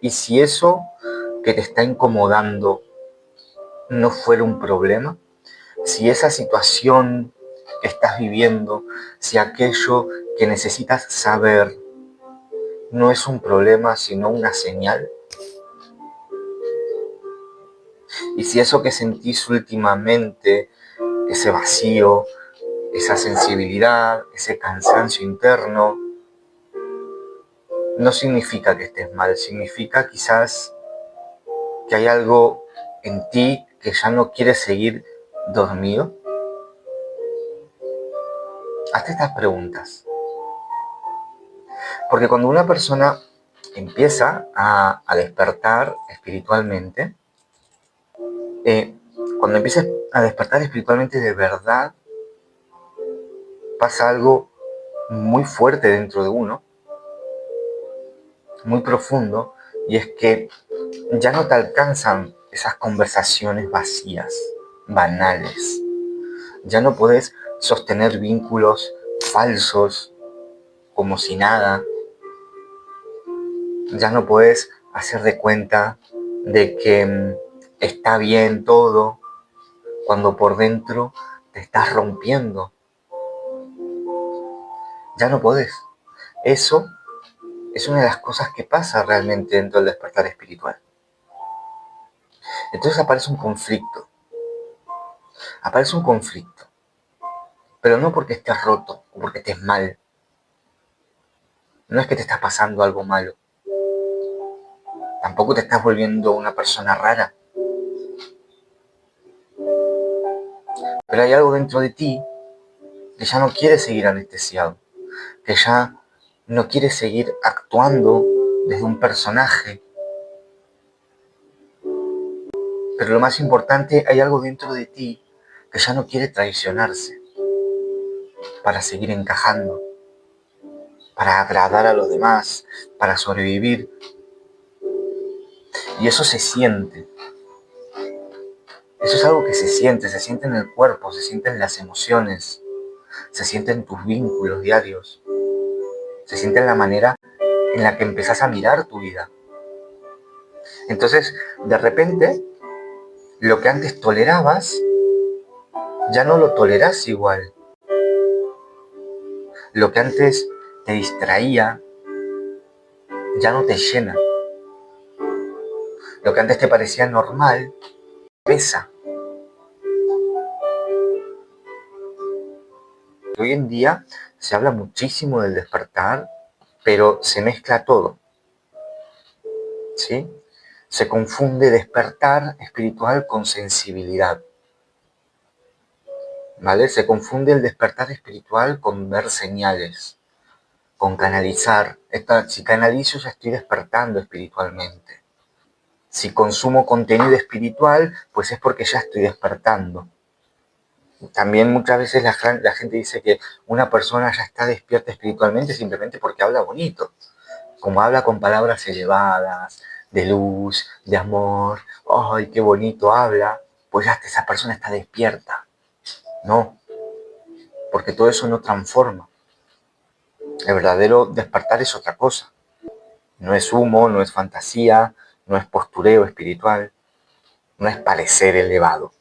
Y si eso que te está incomodando no fuera un problema, si esa situación que estás viviendo, si aquello que necesitas saber no es un problema, sino una señal, y si eso que sentís últimamente, ese vacío, esa sensibilidad, ese cansancio interno, no significa que estés mal, significa quizás que hay algo en ti que ya no quiere seguir dormido. Hazte estas preguntas. Porque cuando una persona empieza a despertar espiritualmente, eh, cuando empieza a despertar espiritualmente de verdad, pasa algo muy fuerte dentro de uno, muy profundo, y es que ya no te alcanzan esas conversaciones vacías, banales. Ya no podés sostener vínculos falsos como si nada. Ya no podés hacer de cuenta de que está bien todo cuando por dentro te estás rompiendo. Ya no podés. Eso es una de las cosas que pasa realmente dentro del despertar espiritual. Entonces aparece un conflicto. Aparece un conflicto. Pero no porque estés roto o porque estés mal. No es que te estás pasando algo malo. Tampoco te estás volviendo una persona rara. Pero hay algo dentro de ti que ya no quiere seguir anestesiado. Que ya no quiere seguir actuando desde un personaje. Pero lo más importante, hay algo dentro de ti que ya no quiere traicionarse para seguir encajando, para agradar a los demás, para sobrevivir. Y eso se siente. Eso es algo que se siente en el cuerpo, se siente en las emociones, se siente en tus vínculos diarios, se siente en la manera en la que empezás a mirar tu vida. Entonces, de repente, lo que antes tolerabas, ya no lo tolerás igual. Lo que antes te distraía, ya no te llena. Lo que antes te parecía normal, pesa. Hoy en día se habla muchísimo del despertar, pero se mezcla todo, ¿sí? Se confunde despertar espiritual con sensibilidad, ¿vale? Se confunde el despertar espiritual con ver señales, con canalizar. Si canalizo ya estoy despertando espiritualmente. Si consumo contenido espiritual, pues es porque ya estoy despertando. También muchas veces la gente dice que una persona ya está despierta espiritualmente simplemente porque habla bonito. Como habla con palabras elevadas, de luz, de amor, ¡ay, qué bonito habla! Pues ya esa persona está despierta. No, porque todo eso no transforma. El verdadero despertar es otra cosa. No es humo, no es fantasía, no es postureo espiritual, no es parecer elevado.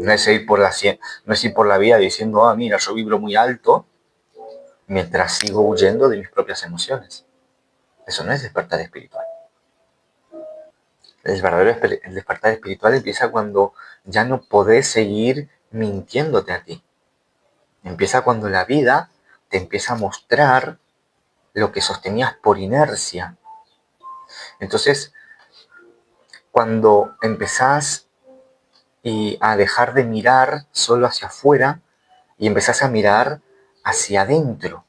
No es ir por la vida diciendo, mira, yo vibro muy alto, mientras sigo huyendo de mis propias emociones. Eso no es despertar espiritual. El despertar espiritual empieza cuando ya no podés seguir mintiéndote a ti. Empieza cuando la vida te empieza a mostrar lo que sostenías por inercia. Entonces, cuando empezás a dejar de mirar solo hacia afuera y empezás a mirar hacia adentro.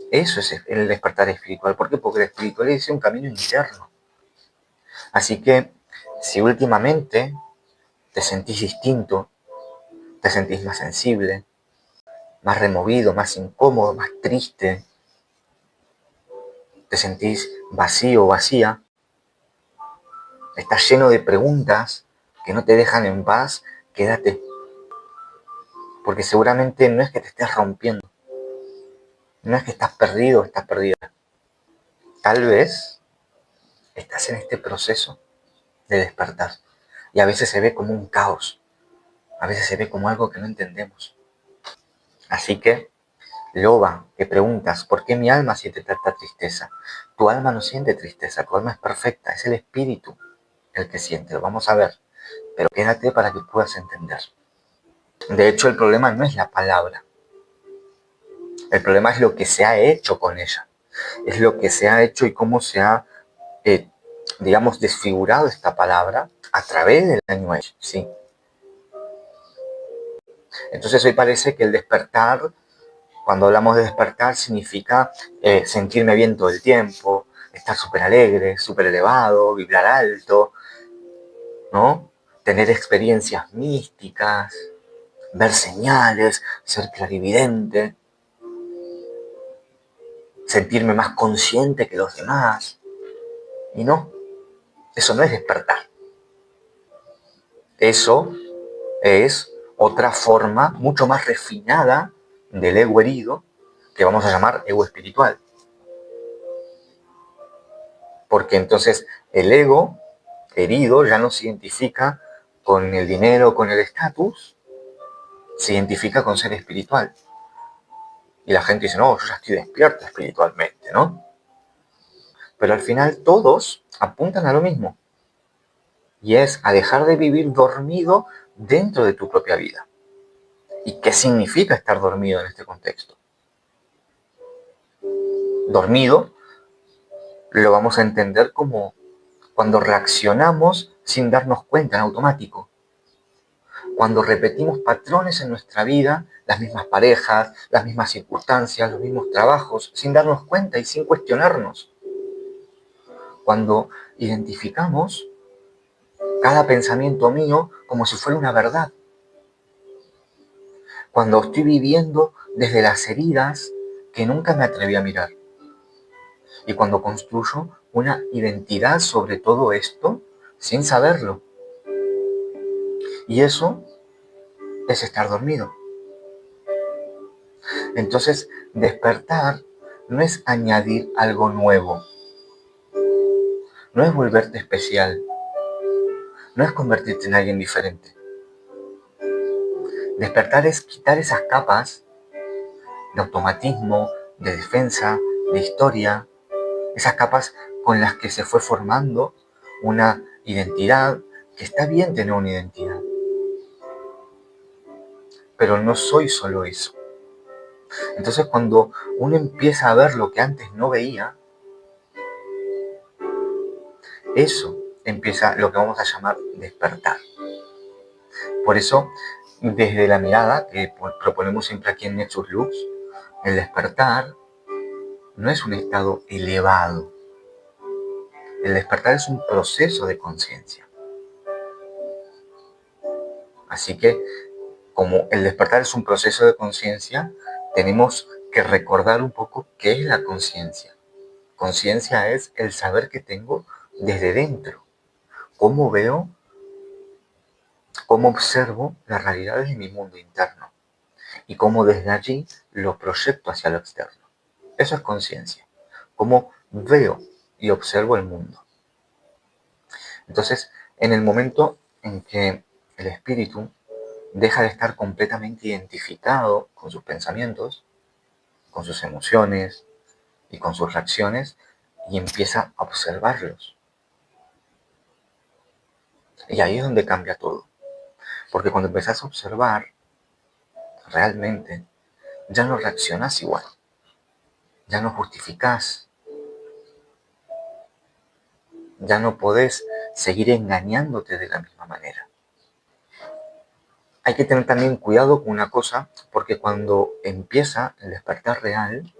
Eso es el despertar espiritual. ¿Por qué? Porque la espiritualidad es un camino interno. Así que, si últimamente te sentís distinto, te sentís más sensible, más removido, más incómodo, más triste, te sentís vacío o vacía, estás lleno de preguntas que no te dejan en paz, quédate. Porque seguramente no es que te estés rompiendo, no es que estás perdido o estás perdida. Tal vez estás en este proceso de despertar. Y a veces se ve como un caos, a veces se ve como algo que no entendemos. Así que, loba, que preguntas, ¿por qué mi alma siente tanta tristeza? Tu alma no siente tristeza, tu alma es perfecta, es el espíritu el que siente, lo vamos a ver. Pero quédate para que puedas entender. De hecho, el problema no es la palabra, el problema es lo que se ha hecho con ella. Es lo que se ha hecho y cómo se ha, digamos, desfigurado esta palabra a través del New Age, ¿sí? Entonces hoy parece que el despertar, cuando hablamos de despertar, significa sentirme bien todo el tiempo, estar súper alegre, súper elevado, vibrar alto, ¿no? Tener experiencias místicas, ver señales, ser clarividente, sentirme más consciente que los demás. Y no, eso no es despertar. Eso es otra forma mucho más refinada del ego herido, que vamos a llamar ego espiritual. Porque entonces el ego herido ya no se identifica con el dinero, con el estatus, se identifica con ser espiritual. Y la gente dice, no, yo ya estoy despierto espiritualmente, ¿no? Pero al final todos apuntan a lo mismo. Y es a dejar de vivir dormido dentro de tu propia vida. ¿Y qué significa estar dormido en este contexto? Dormido lo vamos a entender como cuando reaccionamos sin darnos cuenta, en automático. Cuando repetimos patrones en nuestra vida, las mismas parejas, las mismas circunstancias, los mismos trabajos, sin darnos cuenta y sin cuestionarnos. Cuando identificamos cada pensamiento mío como si fuera una verdad. Cuando estoy viviendo desde las heridas que nunca me atreví a mirar. Y cuando construyo una identidad sobre todo esto sin saberlo. Y eso es estar dormido. Entonces, despertar no es añadir algo nuevo, no es volverte especial, no es convertirte en alguien diferente. Despertar es quitar esas capas de automatismo, de defensa, de historia, esas capas con las que se fue formando una identidad, que está bien tener una identidad, pero no soy solo eso. Entonces cuando uno empieza a ver lo que antes no veía, eso empieza lo que vamos a llamar despertar. Por eso, desde la mirada que proponemos siempre aquí en Nexus Lux, el despertar no es un estado elevado. El despertar es un proceso de conciencia. Así que, como el despertar es un proceso de conciencia, tenemos que recordar un poco qué es la conciencia. Conciencia es el saber que tengo desde dentro. Cómo veo, cómo observo las realidades de mi mundo interno. Y cómo desde allí lo proyecto hacia lo externo. Eso es conciencia. Cómo veo y observo el mundo. Entonces, en el momento en que el espíritu deja de estar completamente identificado con sus pensamientos, con sus emociones y con sus reacciones, y empieza a observarlos. Y ahí es donde cambia todo. Porque cuando empezás a observar, realmente, ya no reaccionás igual. Ya no justificás. Ya no podés seguir engañándote de la misma manera. Hay que tener también cuidado con una cosa, porque cuando empieza el despertar real,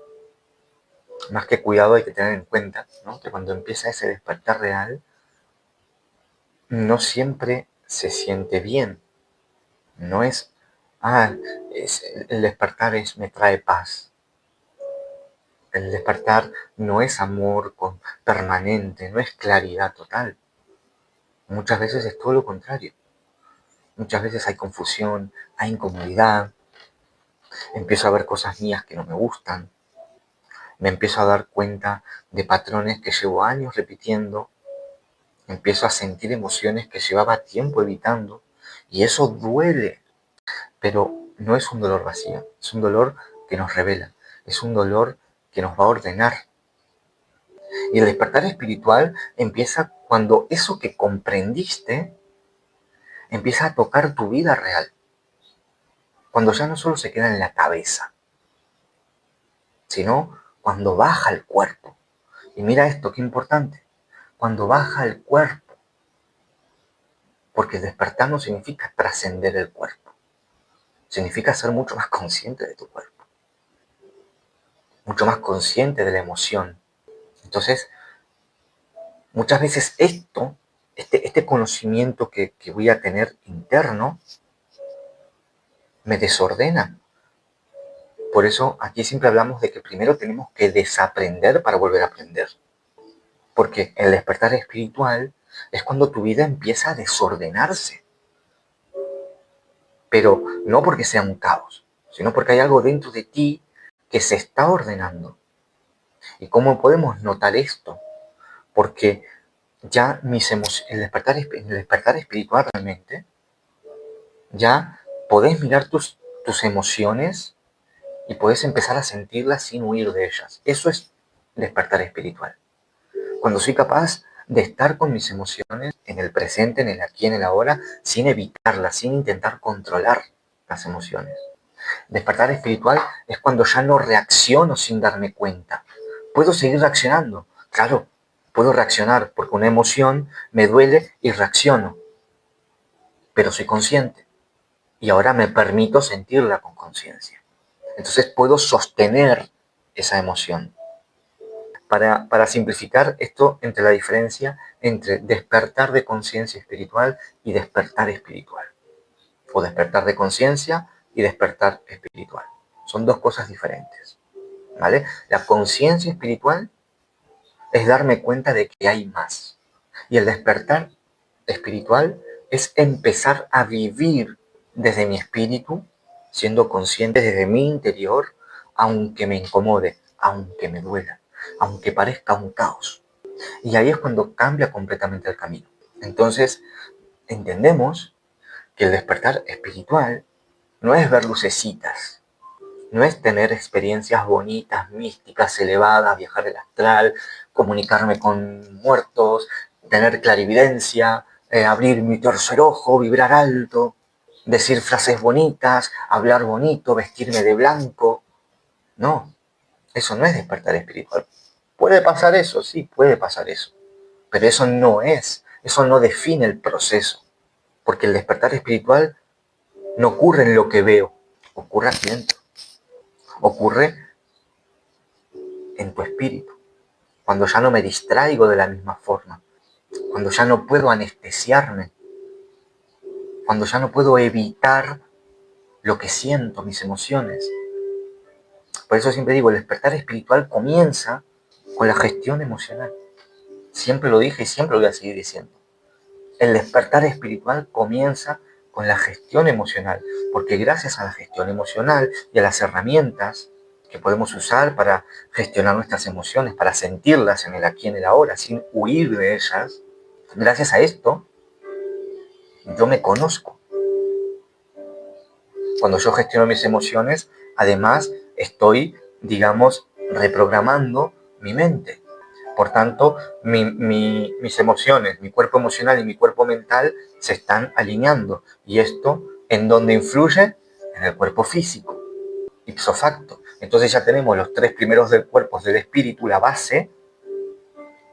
más que cuidado hay que tener en cuenta, ¿no?, que cuando empieza ese despertar real, no siempre se siente bien. No es, el despertar me trae paz. El despertar no es amor permanente, no es claridad total. Muchas veces es todo lo contrario. Muchas veces hay confusión, hay incomodidad, empiezo a ver cosas mías que no me gustan, me empiezo a dar cuenta de patrones que llevo años repitiendo Empiezo a sentir emociones que llevaba tiempo evitando y eso duele, pero no es un dolor vacío, es un dolor que nos revela, es un dolor que nos va a ordenar. Y el despertar espiritual empieza cuando eso que comprendiste empieza a tocar tu vida real, cuando ya no solo se queda en la cabeza, sino cuando baja el cuerpo. Y mira esto, qué importante, cuando baja el cuerpo, porque despertar no significa trascender el cuerpo, significa ser mucho más consciente de tu cuerpo, mucho más consciente de la emoción. Entonces, muchas veces este conocimiento que voy a tener interno, me desordena. Por eso aquí siempre hablamos de que primero tenemos que desaprender para volver a aprender. Porque el despertar espiritual es cuando tu vida empieza a desordenarse. Pero no porque sea un caos, sino porque hay algo dentro de ti que se está ordenando. ¿Y cómo podemos notar esto? Porque ya el despertar espiritual realmente, ya podés mirar tus emociones y podés empezar a sentirlas sin huir de ellas. Eso es despertar espiritual. Cuando soy capaz de estar con mis emociones en el presente, en el aquí, en el ahora, sin evitarlas, sin intentar controlar las emociones. Despertar espiritual es cuando ya no reacciono sin darme cuenta. Puedo seguir reaccionando, claro, puedo reaccionar porque una emoción me duele y reacciono, pero soy consciente y ahora me permito sentirla con conciencia. Entonces puedo sostener esa emoción. Para simplificar esto entre la diferencia entre despertar de conciencia espiritual y despertar espiritual. O despertar de conciencia y despertar espiritual. Son dos cosas diferentes. ¿Vale? La conciencia espiritual es darme cuenta de que hay más. Y el despertar espiritual es empezar a vivir desde mi espíritu, siendo consciente desde mi interior, aunque me incomode, aunque me duela, aunque parezca un caos. Y ahí es cuando cambia completamente el camino. Entonces, entendemos que el despertar espiritual no es ver lucecitas, no es tener experiencias bonitas, místicas, elevadas, viajar el astral, comunicarme con muertos, tener clarividencia, abrir mi tercer ojo, vibrar alto, decir frases bonitas, hablar bonito, vestirme de blanco. No, eso no es despertar espiritual. ¿Puede pasar eso? Sí, puede pasar eso. Pero eso no define el proceso. Porque el despertar espiritual no ocurre en lo que veo, ocurre aquí dentro. Ocurre en tu espíritu. Cuando ya no me distraigo de la misma forma. Cuando ya no puedo anestesiarme. Cuando ya no puedo evitar lo que siento, mis emociones. Por eso siempre digo, el despertar espiritual comienza con la gestión emocional. Siempre lo dije y siempre lo voy a seguir diciendo. El despertar espiritual comienza con la gestión emocional, porque gracias a la gestión emocional y a las herramientas que podemos usar para gestionar nuestras emociones, para sentirlas en el aquí y en el ahora, sin huir de ellas, gracias a esto, yo me conozco. Cuando yo gestiono mis emociones, además estoy, digamos, reprogramando mi mente. Por tanto, mis emociones, mi cuerpo emocional y mi cuerpo mental se están alineando. ¿Y esto en dónde influye? En el cuerpo físico, ipso facto. Entonces ya tenemos los tres primeros cuerpos del espíritu, la base,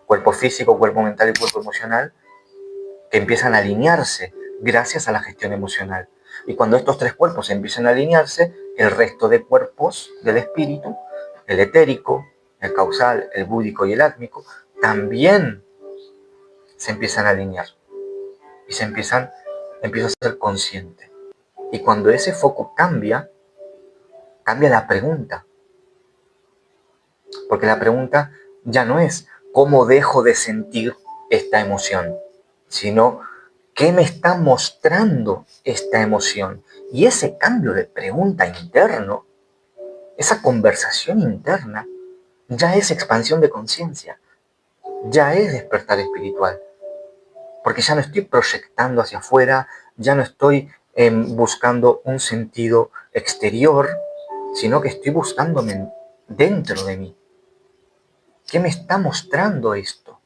cuerpo físico, cuerpo mental y cuerpo emocional, que empiezan a alinearse gracias a la gestión emocional. Y cuando estos tres cuerpos empiezan a alinearse, el resto de cuerpos del espíritu, el etérico, el causal, el búdico y el átmico, también se empiezan a alinear y empiezo a ser consciente. Y cuando ese foco cambia la pregunta. Porque la pregunta ya no es cómo dejo de sentir esta emoción, sino qué me está mostrando esta emoción. Y ese cambio de pregunta interno, esa conversación interna, ya es expansión de conciencia, ya es despertar espiritual. porque ya no estoy proyectando hacia afuera, ya no estoy buscando un sentido exterior, sino que estoy buscándome dentro de mí. ¿Qué me está mostrando esto?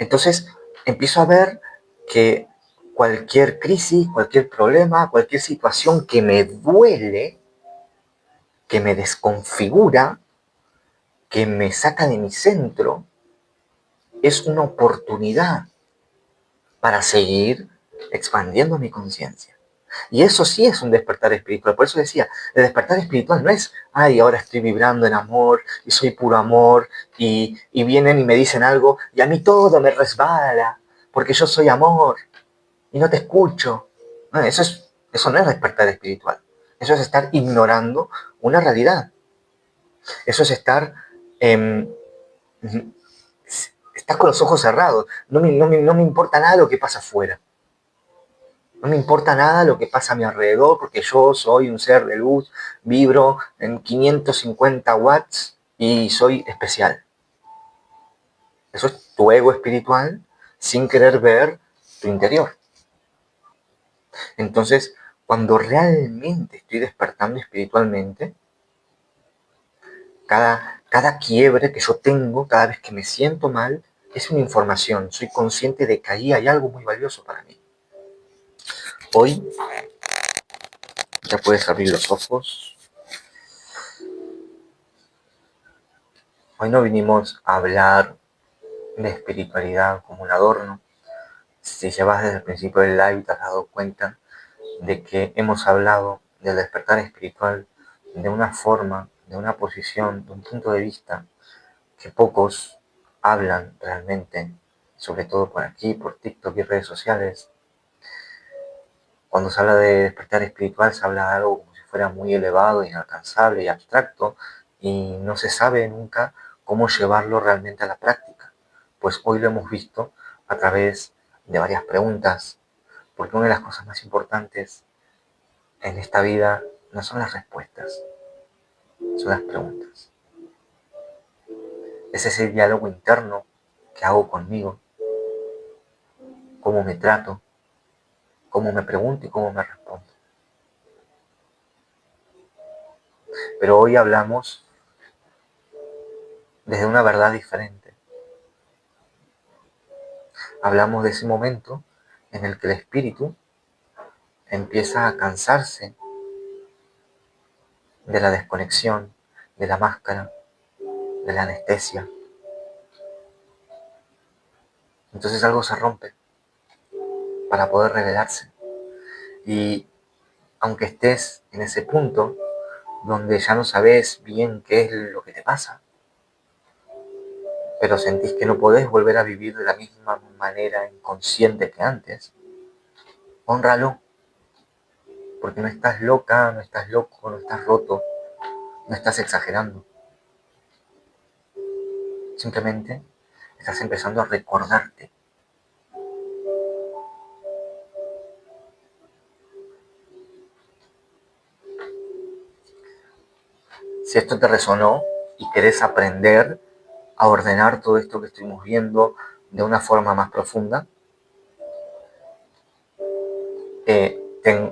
Entonces empiezo a ver que cualquier crisis, cualquier problema, cualquier situación que me duele, que me desconfigura, que me saca de mi centro, es una oportunidad para seguir expandiendo mi conciencia. Y eso sí es un despertar espiritual. Por eso decía, el despertar espiritual no es, ay, ahora estoy vibrando en amor y soy puro amor y vienen y me dicen algo y a mí todo me resbala porque yo soy amor y no te escucho. No, eso no es despertar espiritual. Eso es estar ignorando una realidad. Eso es eh, estar con los ojos cerrados. No me importa nada lo que pasa afuera. No me importa nada lo que pasa a mi alrededor porque yo soy un ser de luz, vibro en 550 watts y soy especial. Eso es tu ego espiritual sin querer ver tu interior. Entonces, cuando realmente estoy despertando espiritualmente, cada quiebre que yo tengo, cada vez que me siento mal, es una información. Soy consciente de que ahí hay algo muy valioso para mí. Hoy ya puedes abrir los ojos. Hoy no vinimos a hablar de espiritualidad como un adorno. Si llevas desde el principio del live te has dado cuenta de que hemos hablado del despertar espiritual de una forma, de una posición, de un punto de vista que pocos hablan realmente, sobre todo por aquí, por TikTok y redes sociales. Cuando se habla de despertar espiritual se habla de algo como si fuera muy elevado, inalcanzable y abstracto y no se sabe nunca cómo llevarlo realmente a la práctica. Pues hoy lo hemos visto a través de varias preguntas, porque una de las cosas más importantes en esta vida no son las respuestas, son las preguntas. Es ese diálogo interno que hago conmigo, cómo me trato, cómo me pregunto y cómo me respondo. Pero hoy hablamos desde una verdad diferente. Hablamos de ese momento en el que el espíritu empieza a cansarse de la desconexión, de la máscara, de la anestesia. Entonces algo se rompe para poder revelarse. Y aunque estés en ese punto donde ya no sabes bien qué es lo que te pasa, pero sentís que no podés volver a vivir de la misma manera inconsciente que antes, hónralo, porque no estás loca, no estás loco, no estás roto, no estás exagerando. Simplemente estás empezando a recordarte. Si esto te resonó y querés aprender a ordenar todo esto que estuvimos viendo de una forma más profunda,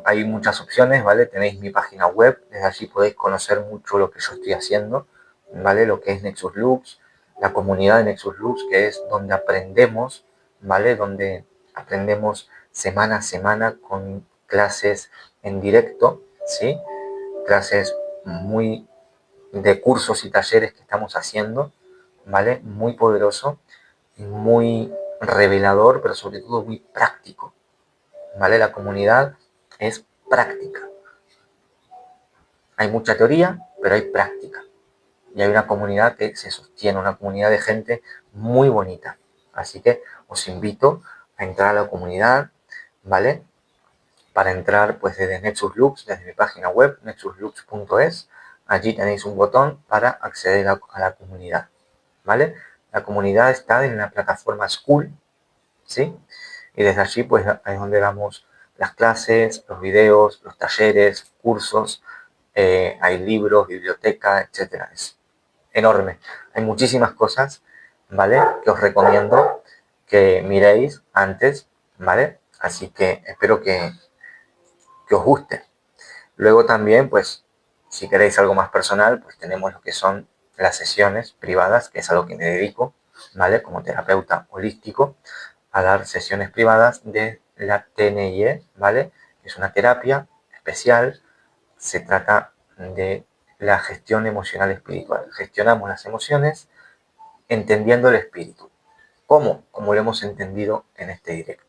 hay muchas opciones, ¿vale? Tenéis mi página web, desde allí podéis conocer mucho lo que yo estoy haciendo, ¿vale? Lo que es Nexus Lux, la comunidad de Nexus Lux, que es donde aprendemos, ¿vale? Donde aprendemos semana a semana con clases en directo, ¿sí? Clases muy de cursos y talleres que estamos haciendo, ¿vale? Muy poderoso, muy revelador, pero sobre todo muy práctico, ¿vale? La comunidad es práctica. Hay mucha teoría, pero hay práctica. Y hay una comunidad que se sostiene, una comunidad de gente muy bonita. Así que os invito a entrar a la comunidad, ¿vale? Para entrar pues desde Nexus Lux, desde mi página web, nexuslux.es, allí tenéis un botón para acceder a la comunidad, ¿vale? La comunidad está en la plataforma School, ¿sí? Y desde allí pues es donde damos las clases, los videos, los talleres, cursos, hay libros, biblioteca, etcétera. Es enorme. Hay muchísimas cosas, ¿vale? Que os recomiendo que miréis antes, ¿vale? Así que espero que os guste. Luego también, pues, si queréis algo más personal, pues tenemos lo que son las sesiones privadas, que es a lo que me dedico, ¿vale? Como terapeuta holístico, a dar sesiones privadas de la TNIE, ¿vale? Es una terapia especial, se trata de la gestión emocional espiritual. Gestionamos las emociones entendiendo el espíritu. ¿Cómo? Como lo hemos entendido en este directo.